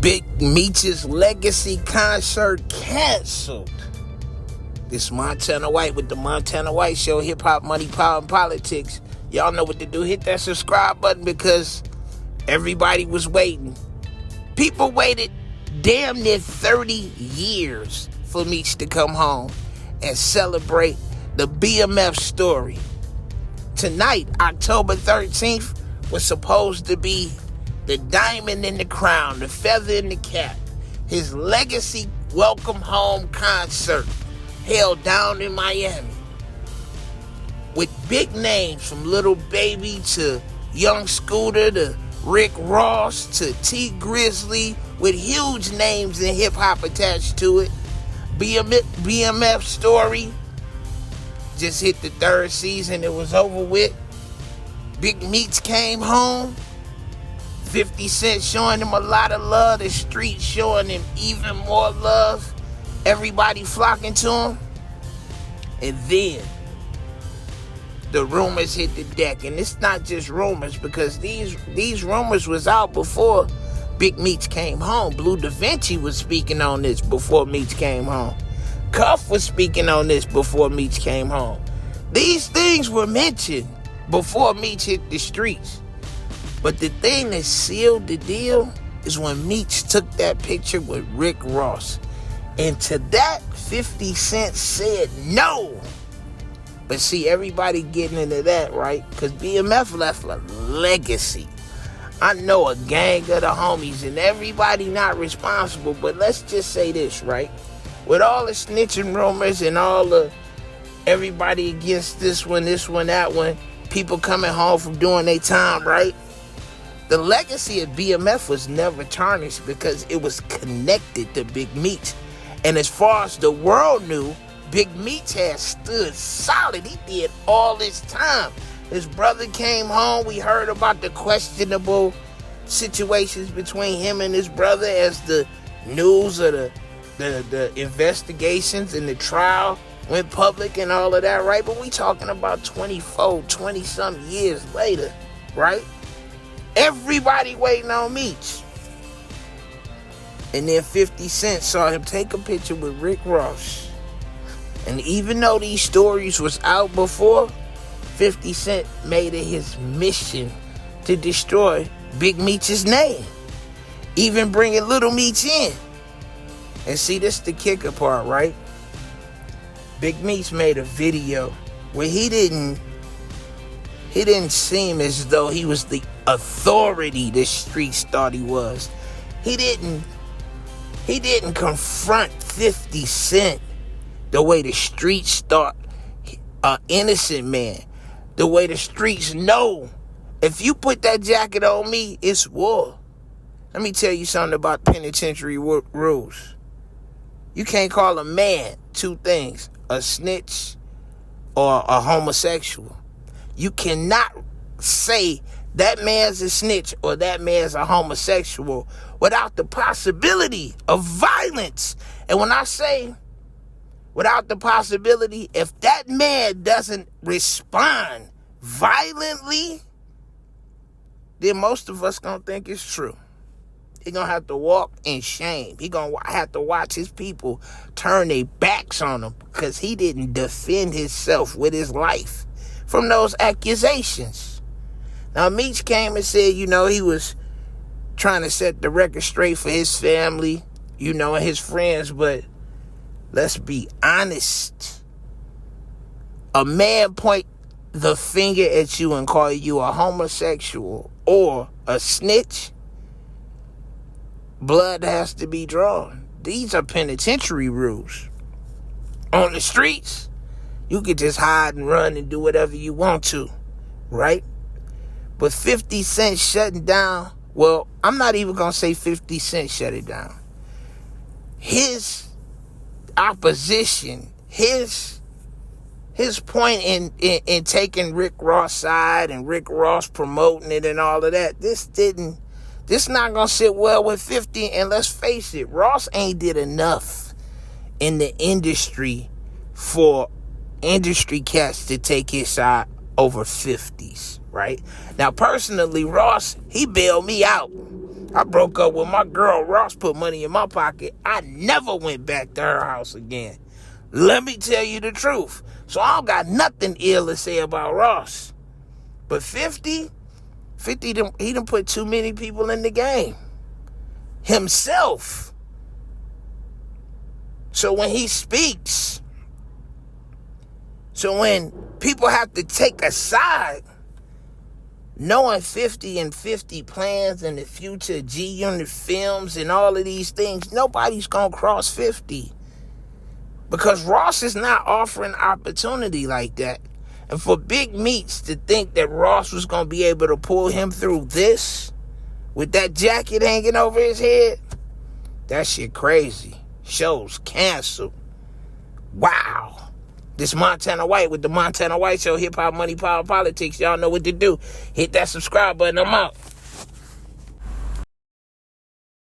Big Meech's legacy concert canceled. This Montana White with the Montana White Show, hip hop, money, power, and politics. Y'all know what to do. Hit that subscribe button because everybody was waiting. People waited damn near 30 years for Meech to come home and celebrate the BMF story. Tonight, October 13th, was supposed to be the diamond in the crown, the feather in the cap. His legacy welcome home concert held down in Miami with big names from Little Baby to Young Scooter to Rick Ross to T Grizzly, with huge names in hip-hop attached to it. BMF story just hit the third season. It was over with. Big Meech came home. 50 Cent showing him a lot of love. The street showing him even more love. Everybody flocking to him. And then the rumors hit the deck. And it's not just rumors, because these rumors was out before Big Meech came home. Blue Da Vinci was speaking on this before Meech came home. Cuff was speaking on this before Meech came home. These things were mentioned before Meech hit the streets. But the thing that sealed the deal is when Meech took that picture with Rick Ross. And to that, 50 Cent said no. But see, everybody getting into that, right? Because BMF left a legacy. I know a gang of the homies, and everybody not responsible. But let's just say this, right? With all the snitching rumors and all the everybody against this one, that one, people coming home from doing their time, right? The legacy of BMF was never tarnished because it was connected to Big Meech. And as far as the world knew, Big Meech had stood solid. He did all this time. His brother came home. We heard about the questionable situations between him and his brother as the news of the investigations and the trial went public and all of that, right? But we talking about 20-some years later, right? Everybody waiting on Meech. And then 50 Cent saw him take a picture with Rick Ross. And even though these stories was out before, 50 Cent made it his mission to destroy Big Meech's name. Even bringing Little Meech in. And see, this the kicker part, right? Big Meech made a video where he didn't seem as though he was the authority the streets thought he was. He didn't confront 50 Cent the way the streets thought an innocent man. The way the streets know, if you put that jacket on me, it's war. Let me tell you something about penitentiary rules. You can't call a man two things: a snitch or a homosexual. You cannot say that man's a snitch or that man's a homosexual without the possibility of violence. And when I say without the possibility, if that man doesn't respond violently, then most of us gonna think it's true. He gonna have to walk in shame. He gonna have to watch his people turn their backs on him because he didn't defend himself with his life from those accusations. Now, Meech came and said, he was trying to set the record straight for his family, and his friends, but let's be honest. A man point the finger at you and call you a homosexual or a snitch, blood has to be drawn. These are penitentiary rules. On the streets, you could just hide and run and do whatever you want to, right? But 50 Cent shutting down, well, I'm not even going to say 50 Cent shut it down. His opposition, his point in taking Rick Ross' side and Rick Ross promoting it and all of that, this not going to sit well with 50. And let's face it, Ross ain't did enough in the industry for industry cats to take his side over 50s, right? Now, personally, Ross, he bailed me out. I broke up with my girl. Ross put money in my pocket. I never went back to her house again. Let me tell you the truth. So I don't got nothing ill to say about Ross. But 50, he done put too many people in the game. Himself. So when he speaks, so when people have to take a side, knowing 50 and 50 plans and the future G-Unit films and all of these things, nobody's going to cross 50. Because Ross is not offering opportunity like that. And for Big Meech to think that Ross was going to be able to pull him through this with that jacket hanging over his head, that shit crazy. Show's canceled. Wow. This Montana White with the Montana White Show, Hip Hop, Money, Power, Politics. Y'all know what to do. Hit that subscribe button. I'm out.